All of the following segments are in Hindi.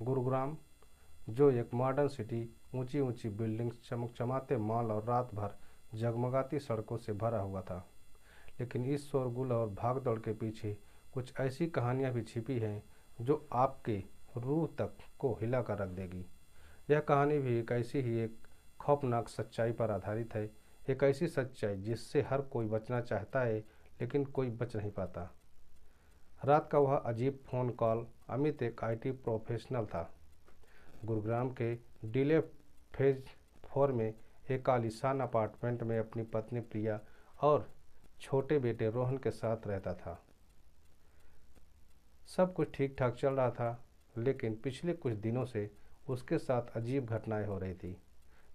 गुरुग्राम, जो एक मॉडर्न सिटी, ऊंची ऊंची बिल्डिंग्स, चमचमाते मॉल और रात भर जगमगाती सड़कों से भरा हुआ था। लेकिन इस शोरगुल और भागदौड़ के पीछे कुछ ऐसी कहानियां भी छिपी हैं जो आपके रूह तक को हिला कर रख देगी। यह कहानी भी एक ऐसी ही एक खौफनाक सच्चाई पर आधारित है। एक ऐसी सच्चाई जिससे हर कोई बचना चाहता है लेकिन कोई बच नहीं पाता। रात का वह अजीब फ़ोन कॉल। अमित एक आईटी प्रोफेशनल था। गुरुग्राम के डिले फेज 4 में एक आलीशान अपार्टमेंट में अपनी पत्नी प्रिया और छोटे बेटे रोहन के साथ रहता था। सब कुछ ठीक ठाक चल रहा था, लेकिन पिछले कुछ दिनों से उसके साथ अजीब घटनाएं हो रही थी।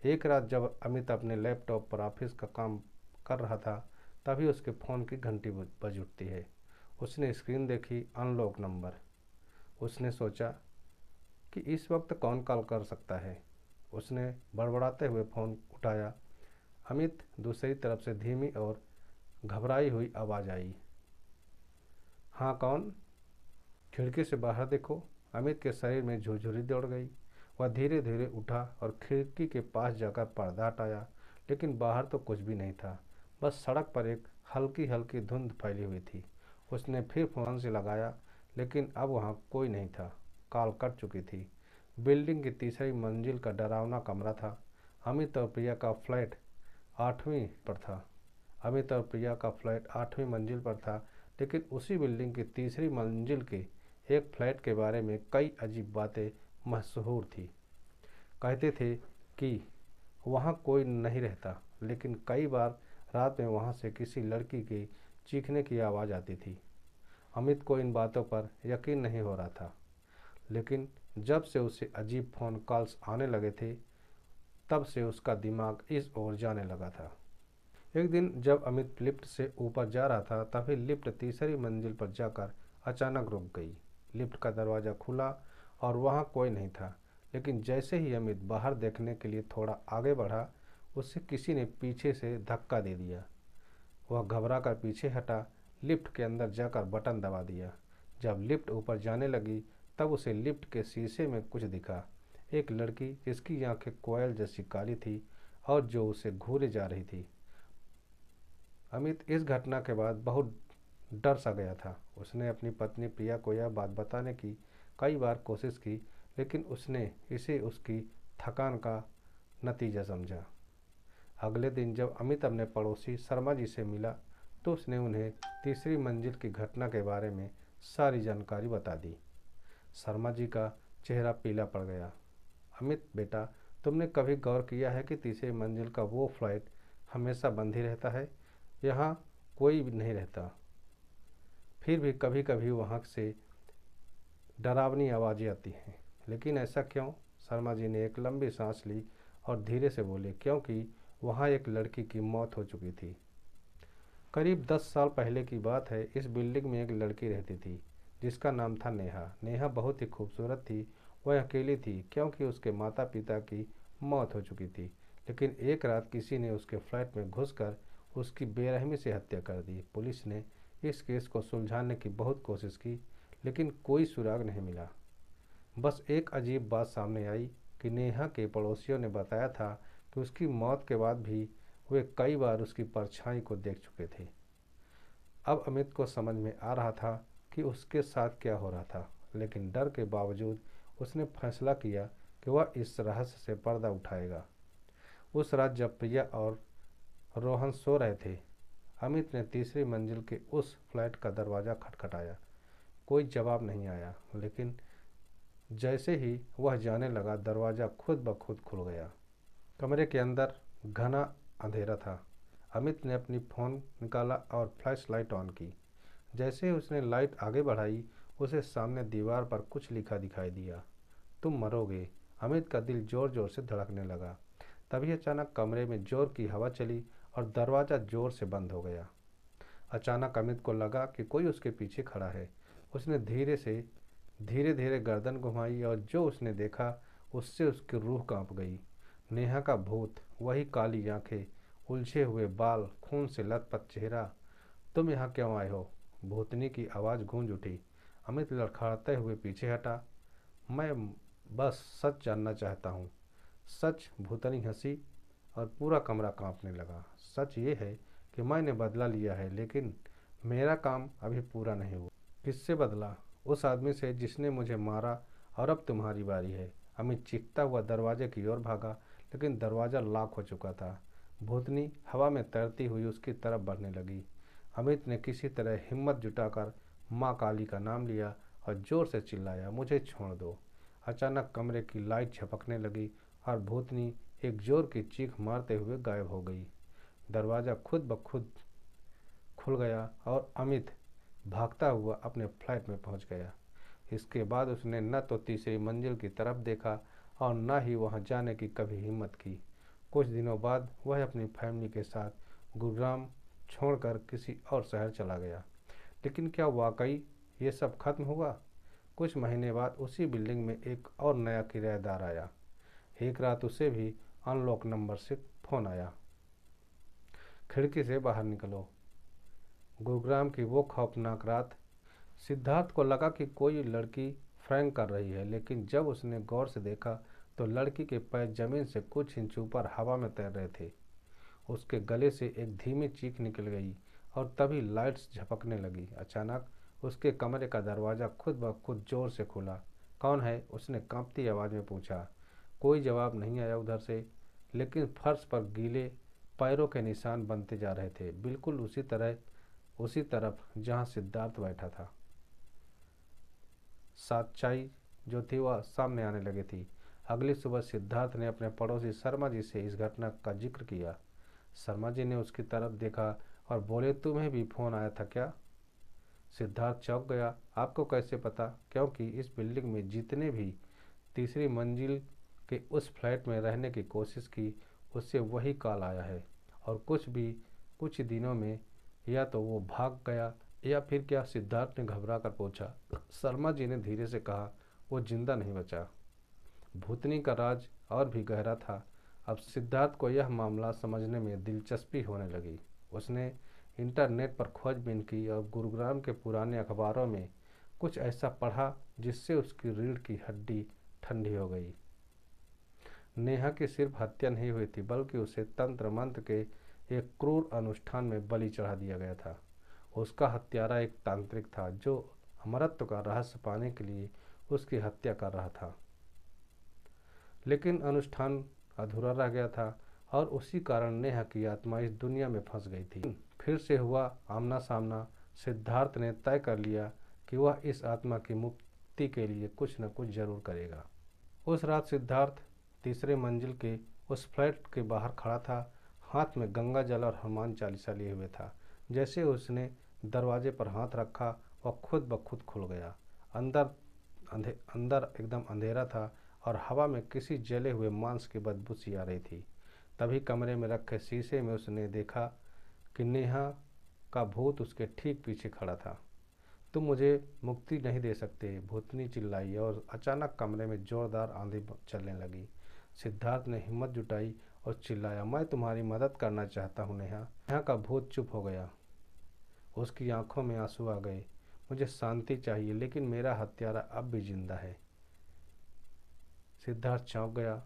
एक रात जब अमित अपने लैपटॉप पर ऑफिस का काम कर रहा था, तभी उसके फ़ोन की घंटी बज उठती है। उसने स्क्रीन देखी, अनलॉक नंबर। उसने सोचा कि इस वक्त कौन कॉल कर सकता है। उसने बड़बड़ाते हुए फ़ोन उठाया। अमित दूसरी तरफ से धीमी और घबराई हुई आवाज़ आई। हाँ, कौन? खिड़की से बाहर देखो। अमित के शरीर में झुरझुरी दौड़ गई। वह धीरे धीरे उठा और खिड़की के पास जाकर पर्दा हटाया, लेकिन बाहर तो कुछ भी नहीं था। बस सड़क पर एक हल्की हल्की धुंध फैली हुई थी। उसने फिर फ़ोन से लगाया, लेकिन अब वहाँ कोई नहीं था। कॉल कट चुकी थी। बिल्डिंग की तीसरी मंजिल का डरावना कमरा था। अमित और प्रिया का फ्लैट 8वीं पर था। अमित और प्रिया का फ्लैट 8वीं मंजिल पर था, लेकिन उसी बिल्डिंग की तीसरी मंजिल के एक फ्लैट के बारे में कई अजीब बातें मशहूर थी। कहते थे कि वहाँ कोई नहीं रहता, लेकिन कई बार रात में वहाँ से किसी लड़की की चीखने की आवाज़ आती थी। अमित को इन बातों पर यकीन नहीं हो रहा था, लेकिन जब से उसे अजीब फ़ोन कॉल्स आने लगे थे, तब से उसका दिमाग इस ओर जाने लगा था। एक दिन जब अमित लिफ्ट से ऊपर जा रहा था, तभी लिफ्ट तीसरी मंजिल पर जाकर अचानक रुक गई। लिफ्ट का दरवाज़ा खुला और वहाँ कोई नहीं था, लेकिन जैसे ही अमित बाहर देखने के लिए थोड़ा आगे बढ़ा, उसे किसी ने पीछे से धक्का दे दिया। वह घबरा कर पीछे हटा, लिफ्ट के अंदर जाकर बटन दबा दिया। जब लिफ्ट ऊपर जाने लगी, तब उसे लिफ्ट के शीशे में कुछ दिखा। एक लड़की जिसकी आंखें कोयल जैसी काली थी और जो उसे घूरे जा रही थी। अमित इस घटना के बाद बहुत डर सा गया था। उसने अपनी पत्नी प्रिया को यह बात बताने की कई बार कोशिश की, लेकिन उसने इसे उसकी थकान का नतीजा समझा। अगले दिन जब अमित अपने पड़ोसी शर्मा जी से मिला, तो उसने उन्हें तीसरी मंजिल की घटना के बारे में सारी जानकारी बता दी। शर्मा जी का चेहरा पीला पड़ गया। अमित बेटा, तुमने कभी गौर किया है कि तीसरी मंजिल का वो फ्लैट हमेशा बंद ही रहता है? यहाँ कोई भी नहीं रहता, फिर भी कभी कभी वहाँ से डरावनी आवाज़ें आती हैं। लेकिन ऐसा क्यों? शर्मा जी ने एक लंबी सांस ली और धीरे से बोले, क्योंकि वहाँ एक लड़की की मौत हो चुकी थी। करीब 10 साल पहले की बात है। इस बिल्डिंग में एक लड़की रहती थी जिसका नाम था नेहा। नेहा बहुत ही खूबसूरत थी। वह अकेली थी क्योंकि उसके माता पिता की मौत हो चुकी थी। लेकिन एक रात किसी ने उसके फ्लैट में घुसकर उसकी बेरहमी से हत्या कर दी। पुलिस ने इस केस को सुलझाने की बहुत कोशिश की, लेकिन कोई सुराग नहीं मिला। बस एक अजीब बात सामने आई कि नेहा के पड़ोसियों ने बताया था कि उसकी मौत के बाद भी वे कई बार उसकी परछाई को देख चुके थे। अब अमित को समझ में आ रहा था कि उसके साथ क्या हो रहा था, लेकिन डर के बावजूद उसने फैसला किया कि वह इस रहस्य से पर्दा उठाएगा। उस रात जब प्रिया और रोहन सो रहे थे, अमित ने तीसरी मंजिल के उस फ्लैट का दरवाज़ा खटखटाया। कोई जवाब नहीं आया, लेकिन जैसे ही वह जाने लगा, दरवाज़ा खुद ब खुद खुल गया। कमरे के अंदर घना अंधेरा था। अमित ने अपनी फ़ोन निकाला और फ्लैश लाइट ऑन की। जैसे ही उसने लाइट आगे बढ़ाई, उसे सामने दीवार पर कुछ लिखा दिखाई दिया। तुम मरोगे। अमित का दिल ज़ोर ज़ोर से धड़कने लगा। तभी अचानक कमरे में ज़ोर की हवा चली और दरवाज़ा ज़ोर से बंद हो गया। अचानक अमित को लगा कि कोई उसके पीछे खड़ा है। उसने धीरे धीरे गर्दन घुमाई और जो उसने देखा उससे उसकी रूह कांप गई। नेहा का भूत, वही काली आंखें, उलझे हुए बाल, खून से लथपथ चेहरा। तुम यहाँ क्यों आए हो? भूतनी की आवाज़ गूंज उठी। अमित लड़खड़ाते हुए पीछे हटा। मैं बस सच जानना चाहता हूँ। सच। भूतनी हंसी और पूरा कमरा कांपने लगा। सच ये है कि मैंने बदला लिया है, लेकिन मेरा काम अभी पूरा नहीं हुआ। किससे बदला? उस आदमी से जिसने मुझे मारा, और अब तुम्हारी बारी है। अमित चीखता हुआ दरवाजे की ओर भागा, लेकिन दरवाज़ा लॉक हो चुका था। भूतनी हवा में तैरती हुई उसकी तरफ बढ़ने लगी। अमित ने किसी तरह हिम्मत जुटाकर माँ काली का नाम लिया और जोर से चिल्लाया, मुझे छोड़ दो। अचानक कमरे की लाइट झपकने लगी और भूतनी एक जोर की चीख मारते हुए गायब हो गई। दरवाज़ा खुद ब खुद खुल गया और अमित भागता हुआ अपने फ्लैट में पहुंच गया। इसके बाद उसने न तो तीसरी मंजिल की तरफ देखा और न ही वहां जाने की कभी हिम्मत की। कुछ दिनों बाद वह अपनी फैमिली के साथ गुरुग्राम छोड़कर किसी और शहर चला गया। लेकिन क्या वाकई ये सब खत्म हुआ? कुछ महीने बाद उसी बिल्डिंग में एक और नया किराएदार आया। एक रात उसे भी अनलॉक नंबर से फ़ोन आया, खिड़की से बाहर निकलो। गुरुग्राम की वो खौफनाक रात। सिद्धार्थ को लगा कि कोई लड़की फ्रैंक कर रही है, लेकिन जब उसने गौर से देखा तो लड़की के पैर जमीन से कुछ इंच ऊपर हवा में तैर रहे थे। उसके गले से एक धीमी चीख निकल गई और तभी लाइट्स झपकने लगी। अचानक उसके कमरे का दरवाज़ा खुद ब खुद जोर से खुला। कौन है? उसने कांपती आवाज़ में पूछा। कोई जवाब नहीं आया उधर से, लेकिन फर्श पर गीले पैरों के निशान बनते जा रहे थे, बिल्कुल उसी तरफ जहां सिद्धार्थ बैठा था। सच्चाई जो थी वह सामने आने लगी थी। अगली सुबह सिद्धार्थ ने अपने पड़ोसी शर्मा जी से इस घटना का जिक्र किया। शर्मा जी ने उसकी तरफ देखा और बोले, तुम्हें भी फोन आया था क्या? सिद्धार्थ चौंक गया। आपको कैसे पता? क्योंकि इस बिल्डिंग में जितने भी तीसरी मंजिल के उस फ्लैट में रहने की कोशिश की, उससे वही कॉल आया है। और कुछ दिनों में या तो वो भाग गया या फिर क्या? सिद्धार्थ ने घबरा कर पूछा। शर्मा जी ने धीरे से कहा, वो जिंदा नहीं बचा। भूतनी का राज और भी गहरा था। अब सिद्धार्थ को यह मामला समझने में दिलचस्पी होने लगी। उसने इंटरनेट पर खोजबीन की और गुरुग्राम के पुराने अखबारों में कुछ ऐसा पढ़ा जिससे उसकी रीढ़ की हड्डी ठंडी हो गई। नेहा की सिर्फ हत्या नहीं हुई थी, बल्कि उसे तंत्र मंत्र के एक क्रूर अनुष्ठान में बलि चढ़ा दिया गया था। उसका हत्यारा एक तांत्रिक था जो अमरत्व का रहस्य पाने के लिए उसकी हत्या कर रहा था। लेकिन अनुष्ठान अधूरा रह गया था और उसी कारण नेहा की आत्मा इस दुनिया में फंस गई थी। फिर से हुआ आमना सामना। सिद्धार्थ ने तय कर लिया कि वह इस आत्मा की मुक्ति के लिए कुछ न कुछ जरूर करेगा। उस रात सिद्धार्थ तीसरे मंजिल के उस फ्लैट के बाहर खड़ा था, हाथ में गंगा जल और हनुमान चालीसा लिए हुए था। जैसे उसने दरवाजे पर हाथ रखा, वह खुद ब खुद खुल गया। अंदर अंदर एकदम अंधेरा था और हवा में किसी जले हुए मांस की बदबू सी आ रही थी। तभी कमरे में रखे शीशे में उसने देखा कि नेहा का भूत उसके ठीक पीछे खड़ा था। तुम मुझे मुक्ति नहीं दे सकते, भूतनी चिल्लाई और अचानक कमरे में जोरदार आंधी चलने लगी। सिद्धार्थ ने हिम्मत जुटाई और चिल्लाया, मैं तुम्हारी मदद करना चाहता हूँ नेहा। नेहा का भूत चुप हो गया। उसकी आंखों में आंसू आ गए। मुझे शांति चाहिए, लेकिन मेरा हत्यारा अब भी जिंदा है। सिद्धार्थ चौंक गया।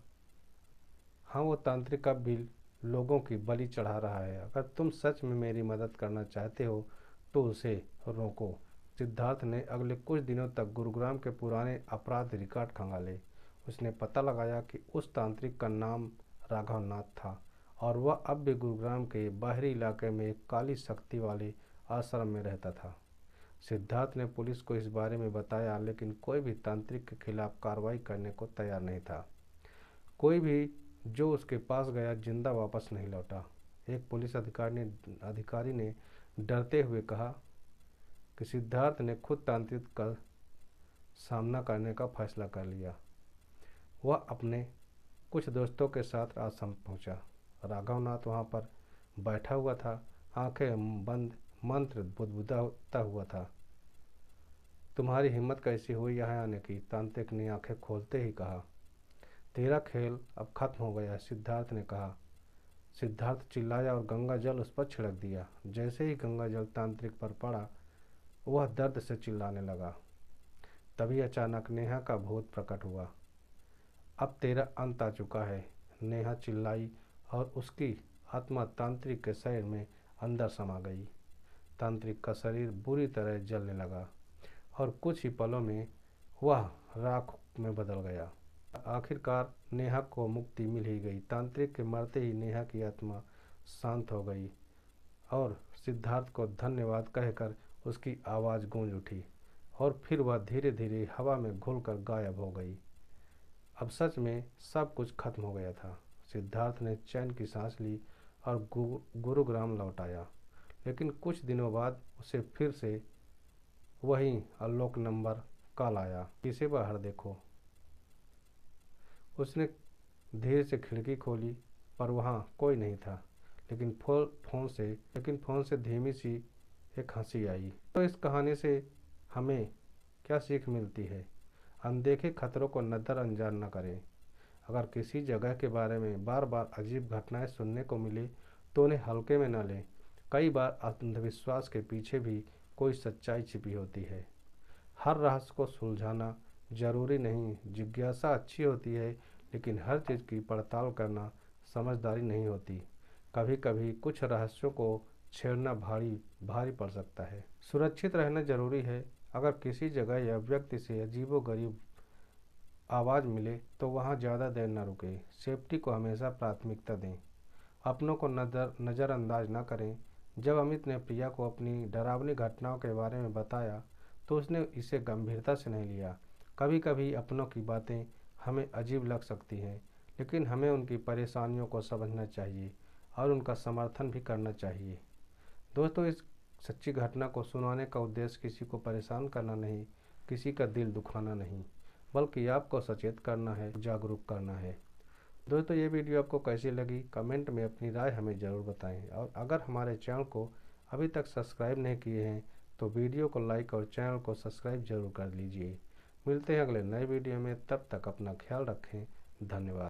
हाँ, वो तांत्रिक अब भी लोगों की बलि चढ़ा रहा है। अगर तुम सच में मेरी मदद करना चाहते हो तो उसे रोको। सिद्धार्थ ने अगले कुछ दिनों तक गुरुग्राम के पुराने अपराध रिकॉर्ड खंगाले। उसने पता लगाया कि उस तांत्रिक का नाम राघव नाथ था और वह अब भी गुरुग्राम के बाहरी इलाके में एक काली शक्ति वाले आश्रम में रहता था। सिद्धार्थ ने पुलिस को इस बारे में बताया, लेकिन कोई भी तांत्रिक के खिलाफ कार्रवाई करने को तैयार नहीं था। कोई भी जो उसके पास गया जिंदा वापस नहीं लौटा। एक पुलिस अधिकारी ने डरते हुए कहा कि सिद्धार्थ ने खुद तांत्रिक का सामना करने का फैसला कर लिया। वह अपने कुछ दोस्तों के साथ आश्रम पहुंचा। राघवनाथ वहां पर बैठा हुआ था, आंखें बंद, मंत्र बुदबुदाता हुआ था। तुम्हारी हिम्मत कैसी हुई यहाँ आने की? तांत्रिक ने आंखें खोलते ही कहा। तेरा खेल अब खत्म हो गया, सिद्धार्थ ने कहा। सिद्धार्थ चिल्लाया और गंगा जल उस पर छिड़क दिया। जैसे ही गंगा जल तांत्रिक पर पड़ा, वह दर्द से चिल्लाने लगा। तभी अचानक नेहा का भूत प्रकट हुआ। अब तेरा अंत आ चुका है, नेहा चिल्लाई और उसकी आत्मा तांत्रिक के शरीर में अंदर समा गई। तांत्रिक का शरीर बुरी तरह जलने लगा और कुछ ही पलों में वह राख में बदल गया। आखिरकार नेहा को मुक्ति मिल ही गई। तांत्रिक के मरते ही नेहा की आत्मा शांत हो गई और सिद्धार्थ को धन्यवाद कहकर उसकी आवाज़ गूंज उठी और फिर वह धीरे धीरे हवा में घुलकर गायब हो गई। अब सच में सब कुछ खत्म हो गया था। सिद्धार्थ ने चैन की सांस ली और गुरुग्राम लौट आया, लेकिन कुछ दिनों बाद उसे फिर से वही अनलॉक नंबर कॉल आया। इसे बाहर देखो। उसने धीरे से खिड़की खोली पर वहाँ कोई नहीं था, लेकिन फ़ोन से धीमी सी एक हंसी आई। तो इस कहानी से हमें क्या सीख मिलती है? अनदेखे खतरों को नज़रअंदाज न करें। अगर किसी जगह के बारे में बार बार अजीब घटनाएं सुनने को मिले तो उन्हें हल्के में न लें। कई बार अंधविश्वास के पीछे भी कोई सच्चाई छिपी होती है। हर रहस्य को सुलझाना जरूरी नहीं। जिज्ञासा अच्छी होती है, लेकिन हर चीज़ की पड़ताल करना समझदारी नहीं होती। कभी कभी कुछ रहस्यों को छेड़ना भारी पड़ सकता है। सुरक्षित रहना जरूरी है। अगर किसी जगह या व्यक्ति से अजीबोगरीब आवाज़ मिले तो वहाँ ज़्यादा देर न रुके। सेफ्टी को हमेशा प्राथमिकता दें। अपनों को नज़रअंदाज न करें। जब अमित ने प्रिया को अपनी डरावनी घटनाओं के बारे में बताया तो उसने इसे गंभीरता से नहीं लिया। कभी कभी अपनों की बातें हमें अजीब लग सकती हैं, लेकिन हमें उनकी परेशानियों को समझना चाहिए और उनका समर्थन भी करना चाहिए। दोस्तों, इस सच्ची घटना को सुनाने का उद्देश्य किसी को परेशान करना नहीं, किसी का दिल दुखाना नहीं, बल्कि आपको सचेत करना है, जागरूक करना है। दोस्तों, ये वीडियो आपको कैसी लगी कमेंट में अपनी राय हमें ज़रूर बताएं और अगर हमारे चैनल को अभी तक सब्सक्राइब नहीं किए हैं तो वीडियो को लाइक और चैनल को सब्सक्राइब जरूर कर लीजिए। मिलते हैं अगले नए वीडियो में, तब तक अपना ख्याल रखें। धन्यवाद।